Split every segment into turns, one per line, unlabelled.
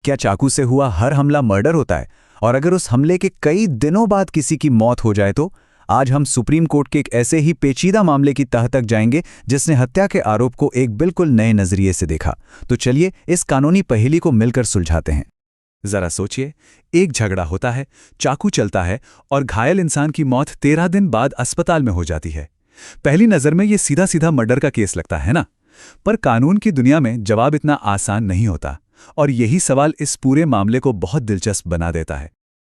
क्या चाकू से हुआ हर हमला मर्डर होता है? और अगर उस हमले के कई दिनों बाद किसी की मौत हो जाए तो? आज हम सुप्रीम कोर्ट के एक ऐसे ही पेचीदा मामले की तह तक जाएंगे जिसने हत्या के आरोप को एक बिल्कुल नए नजरिए से देखा। तो चलिए इस कानूनी पहेली को मिलकर सुलझाते हैं। जरा सोचिए, एक झगड़ा होता है, चाकू चलता है और घायल इंसान की मौत 13 दिन बाद अस्पताल में हो जाती है। पहली नजर में ये सीधा सीधा मर्डर का केस लगता है ना? पर कानून की दुनिया में जवाब इतना आसान नहीं होता, और यही सवाल इस पूरे मामले को बहुत दिलचस्प बना देता है।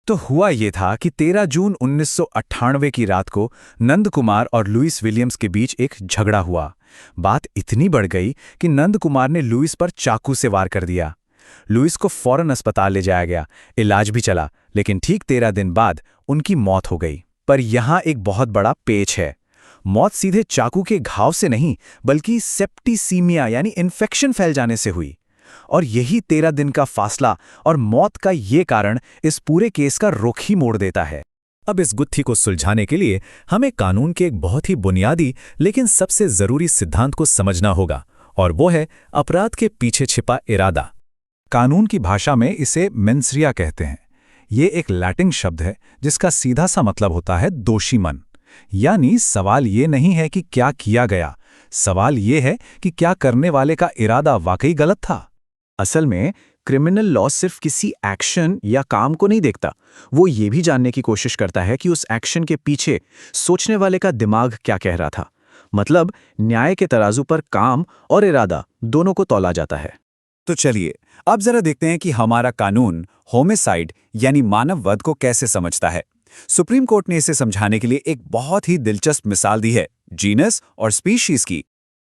तो हुआ ये था कि 13 जून 1998 की रात को नंद कुमार और लुइस विलियम्स के बीच एक झगड़ा हुआ। बात इतनी बढ़ गई कि नंद कुमार ने लुइस पर चाकू से वार कर दिया। लुइस को फौरन अस्पताल ले जाया गया, इलाज भी चला, लेकिन ठीक 13 दिन बाद उनकी मौत हो गई। पर यहाँ एक बहुत बड़ा पेच है। मौत सीधे चाकू के घाव से नहीं, बल्कि सेप्टिसीमिया यानी इन्फेक्शन फैल जाने से हुई। और यही 13 दिन का फासला और मौत का ये कारण इस पूरे केस का रुख ही मोड़ देता है। अब इस गुत्थी को सुलझाने के लिए हमें कानून के एक बहुत ही बुनियादी लेकिन सबसे जरूरी सिद्धांत को समझना होगा, और वो है अपराध के पीछे छिपा इरादा। कानून की भाषा में इसे मेंस रिया कहते हैं। ये एक लैटिन शब्द है जिसका सीधा सा मतलब होता है दोषी मन। यानी सवाल ये नहीं है कि क्या किया गया, सवाल ये है कि क्या करने वाले का इरादा वाकई गलत था। असल में क्रिमिनल लॉ सिर्फ किसी एक्शन या काम को नहीं देखता, वो ये भी जानने की कोशिश करता है कि उस एक्शन के पीछे सोचने वाले का दिमाग क्या कह रहा था। मतलब न्याय के तराजू पर काम और इरादा दोनों को तौला जाता है। तो चलिए अब जरा देखते हैं कि हमारा कानून होमिसाइड यानी मानव वध को कैसे समझता है। सुप्रीम कोर्ट ने इसे समझाने के लिए एक बहुत ही दिलचस्प मिसाल दी है, जीनस और स्पीशीज की।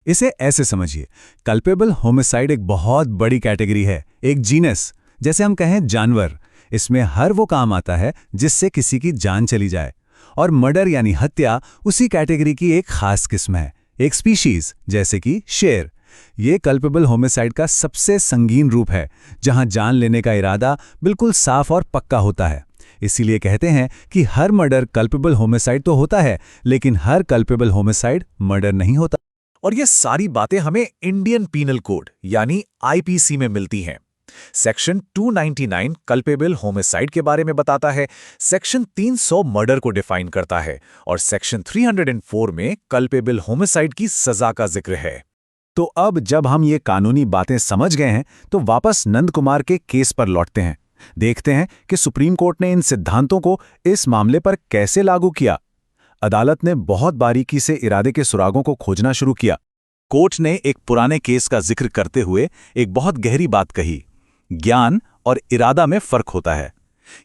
इसे ऐसे समझिए, कल्पेबल होमिसाइड एक बहुत बड़ी कैटेगरी है, एक जीनस, जैसे हम कहें जानवर। इसमें हर वो काम आता है जिससे किसी की जान चली जाए। और मर्डर यानी हत्या उसी कैटेगरी की एक खास किस्म है, एक स्पीशीज, जैसे कि शेर। ये कल्पेबल होमिसाइड का सबसे संगीन रूप है, जहां जान लेने का इरादा बिल्कुल साफ और पक्का होता है। इसीलिए कहते हैं कि हर मर्डर कल्पेबल होमिसाइड तो होता है, लेकिन हर कल्पेबल होमिसाइड मर्डर नहीं होता। और ये सारी बातें हमें इंडियन पीनल कोड यानी आईपीसी में मिलती हैं। सेक्शन 299 कल्पेबल होमिसाइड के बारे में बताता है, सेक्शन 300 मर्डर को डिफाइन करता है, और सेक्शन 304 में कल्पेबल होमिसाइड की सजा का जिक्र है। तो अब जब हम ये कानूनी बातें समझ गए हैं, तो वापस नंद कुमार के केस पर लौटते हैं। देखते हैं कि सुप्रीम कोर्ट ने इन सिद्धांतों को इस मामले पर कैसे लागू किया। अदालत ने बहुत बारीकी से इरादे के सुरागों को खोजना शुरू किया। कोर्ट ने एक पुराने केस का जिक्र करते हुए एक बहुत गहरी बात कही, ज्ञान और इरादा में फर्क होता है।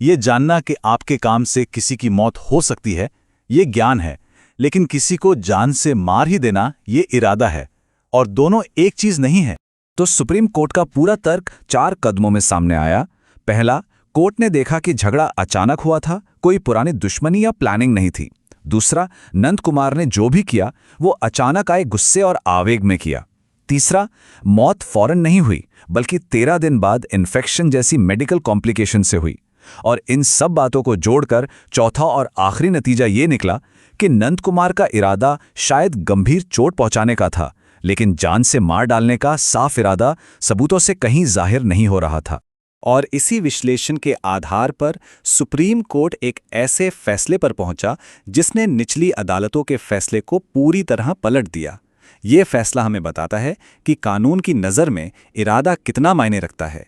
ये जानना कि आपके काम से किसी की मौत हो सकती है, ये ज्ञान है, लेकिन किसी को जान से मार ही देना ये इरादा है, और दोनों एक चीज नहीं है। तो सुप्रीम कोर्ट का पूरा तर्क 4 कदमों में सामने आया। पहला, कोर्ट ने देखा कि झगड़ा अचानक हुआ था, कोई पुरानी दुश्मनी या प्लानिंग नहीं थी। दूसरा, नंद कुमार ने जो भी किया वो अचानक आए गुस्से और आवेग में किया। तीसरा, मौत फौरन नहीं हुई, बल्कि 13 दिन बाद इन्फेक्शन जैसी मेडिकल कॉम्प्लिकेशन से हुई। और इन सब बातों को जोड़कर चौथा और आखिरी नतीजा ये निकला कि नंद कुमार का इरादा शायद गंभीर चोट पहुंचाने का था, लेकिन जान से मार डालने का साफ इरादा सबूतों से कहीं जाहिर नहीं हो रहा था। और इसी विश्लेषण के आधार पर सुप्रीम कोर्ट एक ऐसे फैसले पर पहुंचा जिसने निचली अदालतों के फैसले को पूरी तरह पलट दिया। ये फैसला हमें बताता है कि कानून की नज़र में इरादा कितना मायने रखता है।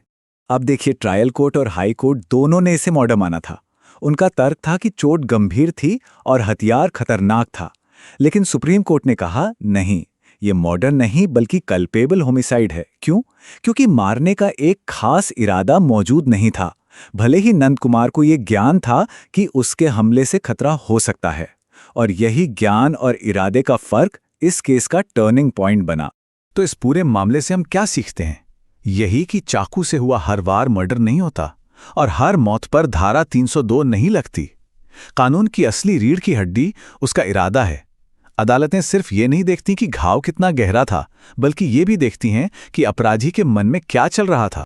अब देखिए, ट्रायल कोर्ट और हाई कोर्ट दोनों ने इसे मर्डर माना था। उनका तर्क था कि चोट गंभीर थी और हथियार खतरनाक था। लेकिन सुप्रीम कोर्ट ने कहा नहीं, ये मर्डर नहीं बल्कि कल्पेबल होमिसाइड है। क्यों? क्योंकि मारने का एक खास इरादा मौजूद नहीं था, भले ही नंद कुमार को ये ज्ञान था कि उसके हमले से खतरा हो सकता है। और यही ज्ञान और इरादे का फर्क इस केस का टर्निंग पॉइंट बना। तो इस पूरे मामले से हम क्या सीखते हैं? यही कि चाकू से हुआ हर वार मर्डर नहीं होता, और हर मौत पर धारा 302 नहीं लगती। कानून की असली रीढ़ की हड्डी उसका इरादा है। अदालतें सिर्फ ये नहीं देखती कि घाव कितना गहरा था, बल्कि ये भी देखती हैं कि अपराधी के मन में क्या चल रहा था।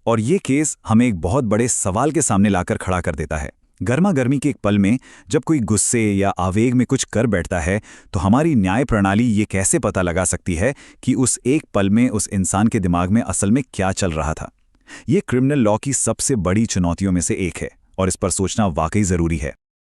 और ये केस हमें एक बहुत बड़े सवाल के सामने लाकर खड़ा कर देता है। गर्मा गर्मी के एक पल में जब कोई गुस्से या आवेग में कुछ कर बैठता है, तो हमारी न्याय प्रणाली ये कैसे पता लगा सकती है कि उस एक पल में उस इंसान के दिमाग में असल में क्या चल रहा था? ये क्रिमिनल लॉ की सबसे बड़ी चुनौतियों में से एक है और इस पर सोचना वाकई जरूरी है।